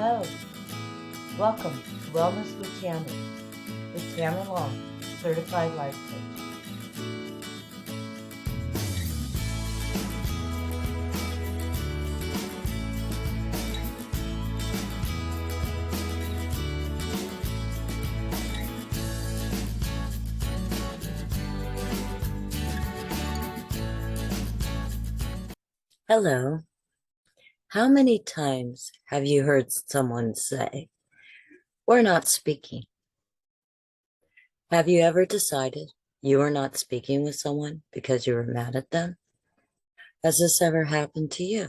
Hello, welcome to Wellness with Tammy, with Tammy Long, Certified Life Coach. Hello. How many times have you heard someone say, "We're not speaking"? Have you ever decided you are not speaking with someone because you were mad at them? Has this ever happened to you?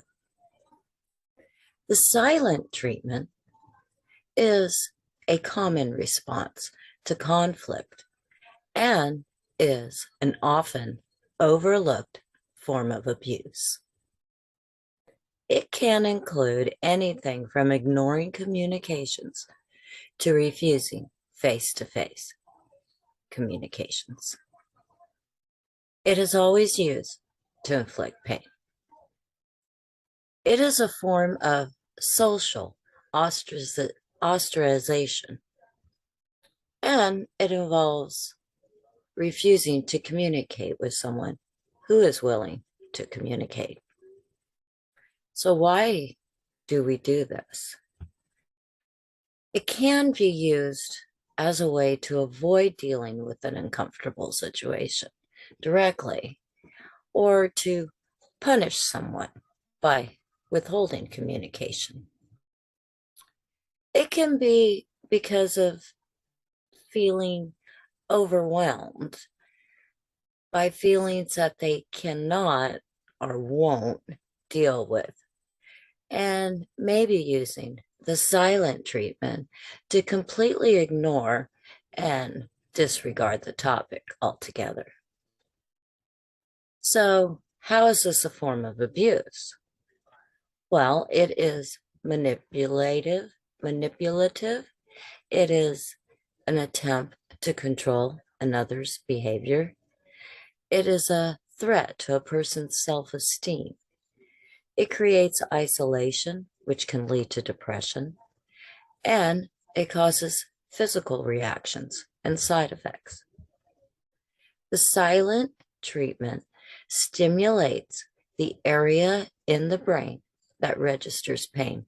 The silent treatment is a common response to conflict and is an often overlooked form of abuse. It can include anything from ignoring communications to refusing face-to-face communications. It is always used to inflict pain. It is a form of social ostracization, and it involves refusing to communicate with someone who is willing to communicate. So why do we do this? It can be used as a way to avoid dealing with an uncomfortable situation directly, or to punish someone by withholding communication. It can be because of feeling overwhelmed by feelings that they cannot or won't deal with, and maybe using the silent treatment to completely ignore and disregard the topic altogether. So, how is this a form of abuse? Well, it is manipulative. It is an attempt to control another's behavior. It is a threat to a person's self-esteem. It creates isolation, which can lead to depression, and it causes physical reactions and side effects. The silent treatment stimulates the area in the brain that registers pain.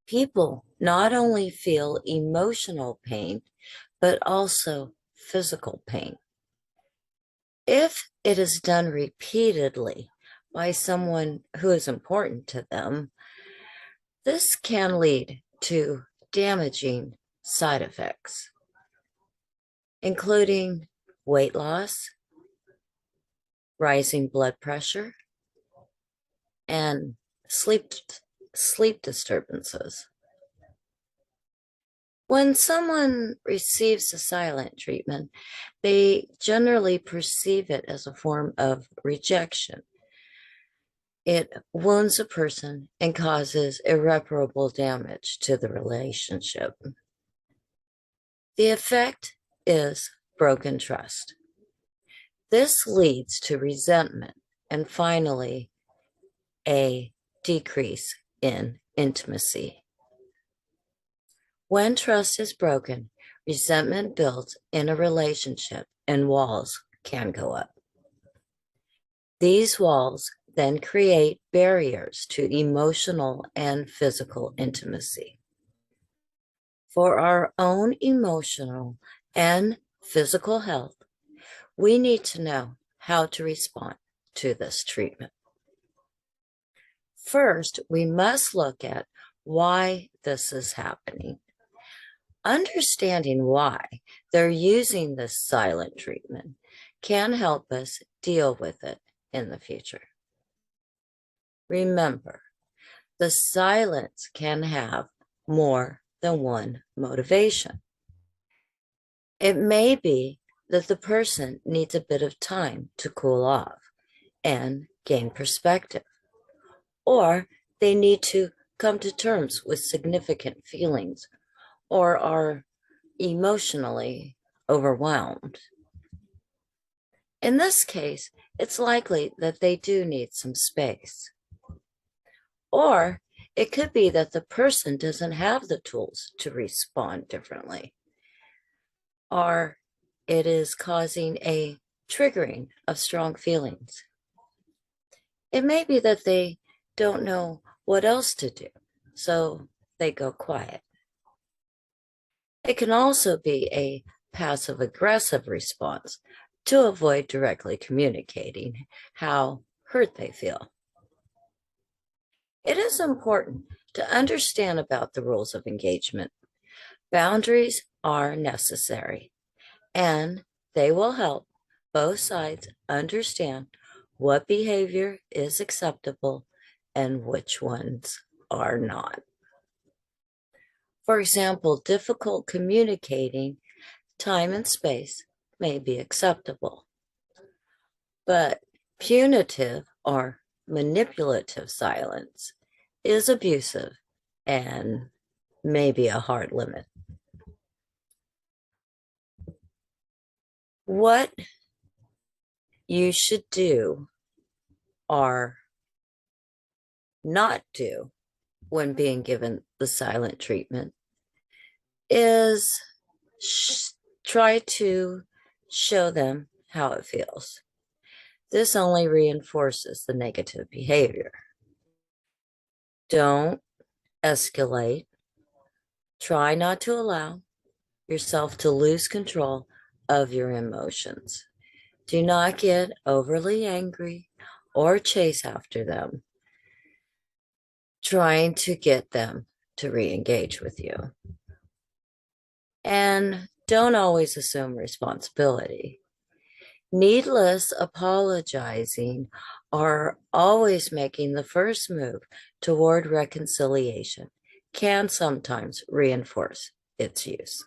People not only feel emotional pain, but also physical pain. If it is done repeatedly by someone who is important to them, this can lead to damaging side effects, including weight loss, rising blood pressure, and sleep disturbances. When someone receives the silent treatment, they generally perceive it as a form of rejection. It wounds a person and causes irreparable damage to the relationship. The effect is broken trust. This leads to resentment and finally a decrease in intimacy. When trust is broken, resentment builds in a relationship and walls can go up. These walls then create barriers to emotional and physical intimacy. For our own emotional and physical health, we need to know how to respond to this treatment. First, we must look at why this is happening. Understanding why they're using this silent treatment can help us deal with it in the future. Remember, the silence can have more than one motivation. It may be that the person needs a bit of time to cool off and gain perspective, or they need to come to terms with significant feelings or are emotionally overwhelmed. In this case, it's likely that they do need some space. Or It could be that the person doesn't have the tools to respond differently, or it is causing a triggering of strong feelings. It may be that they don't know what else to do, so they go quiet. It can also be a passive aggressive response to avoid directly communicating how hurt they feel. It is important to understand about the rules of engagement. Boundaries are necessary, and they will help both sides understand what behavior is acceptable and which ones are not. For example, difficult communicating time and space may be acceptable, but punitive or manipulative silence is abusive and may be a hard limit. What you should do or not do when being given the silent treatment is try to show them how it feels. This only reinforces the negative behavior. Don't escalate. Try not to allow yourself to lose control of your emotions. Do not get overly angry or chase after them, trying to get them to re-engage with you. And don't always assume responsibility. Needless apologizing or always making the first move toward reconciliation can sometimes reinforce its use.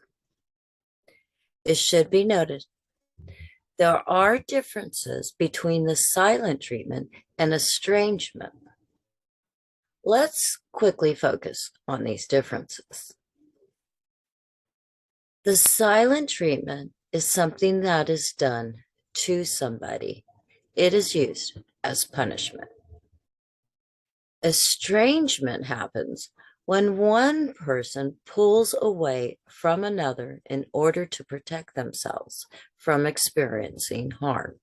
It should be noted there are differences between the silent treatment and estrangement. Let's quickly focus on these differences. The silent treatment is something that is done to somebody. It is used as punishment. Estrangement happens when one person pulls away from another in order to protect themselves from experiencing harm.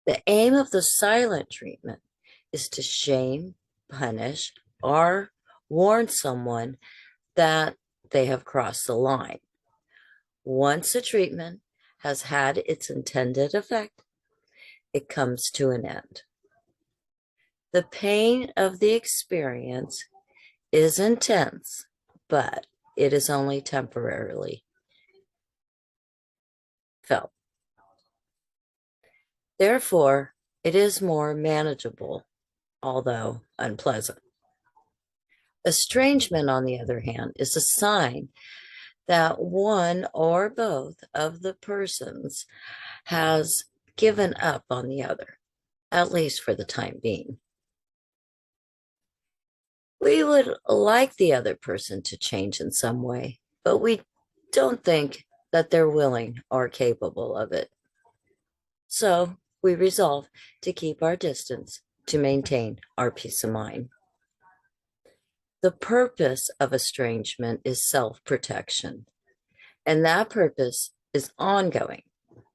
The aim of the silent treatment is to shame, punish, or warn someone that they have crossed the line. Once a treatment has had its intended effect, it comes to an end. The pain of the experience is intense, but it is only temporarily felt. Therefore, it is more manageable, although unpleasant. Estrangement, on the other hand, is a sign that one or both of the persons has given up on the other, at least for the time being. We would like the other person to change in some way, but we don't think that they're willing or capable of it. So we resolve to keep our distance to maintain our peace of mind. The purpose of estrangement is self-protection, and that purpose is ongoing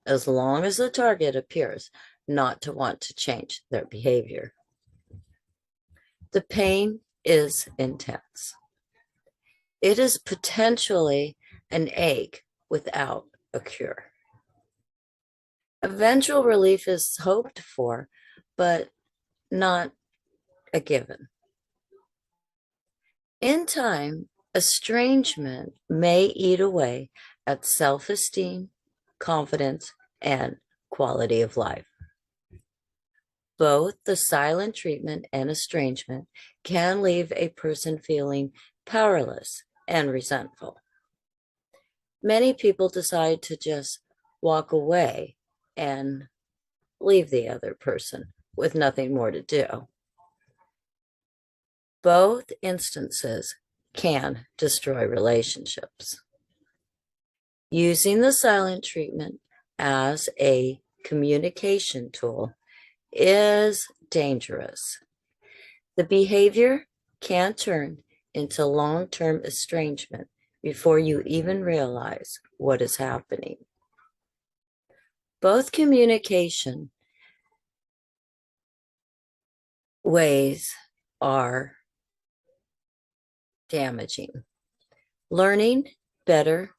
as long as the target appears not to want to change their behavior. The pain is intense. It is potentially an ache without a cure. Eventual relief is hoped for, but not a given. In time, estrangement may eat away at self-esteem, confidence, and quality of life. Both the silent treatment and estrangement can leave a person feeling powerless and resentful. Many people decide to just walk away and leave the other person with nothing more to do. Both instances can destroy relationships. Using the silent treatment as a communication tool is dangerous. The behavior can turn into long-term estrangement before you even realize what is happening. Both communication ways are damaging. Learning better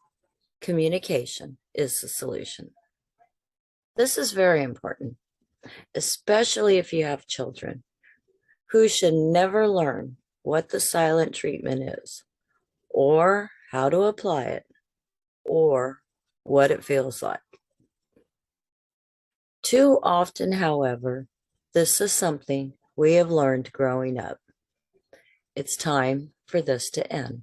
communication is the solution. This is very important, especially if you have children who should never learn what the silent treatment is, or how to apply it, or what it feels like. Too often, however, this is something we have learned growing up. It's time for this to end.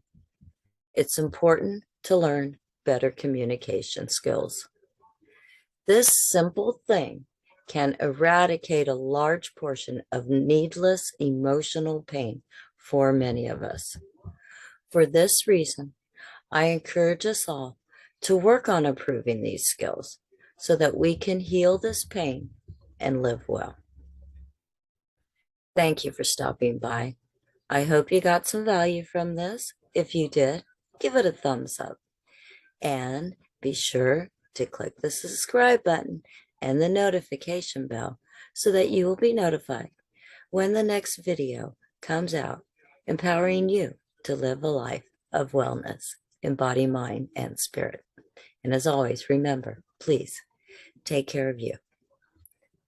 It's important to learn better communication skills. This simple thing can eradicate a large portion of needless emotional pain for many of us. For this reason, I encourage us all to work on improving these skills so that we can heal this pain and live well. Thank you for stopping by. I hope you got some value from this. If you did, give it a thumbs up. And be sure to click the subscribe button and the notification bell so that you will be notified when the next video comes out, empowering you to live a life of wellness in body, mind, and spirit. And as always, remember, please take care of you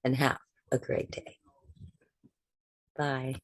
and have a great day. Bye.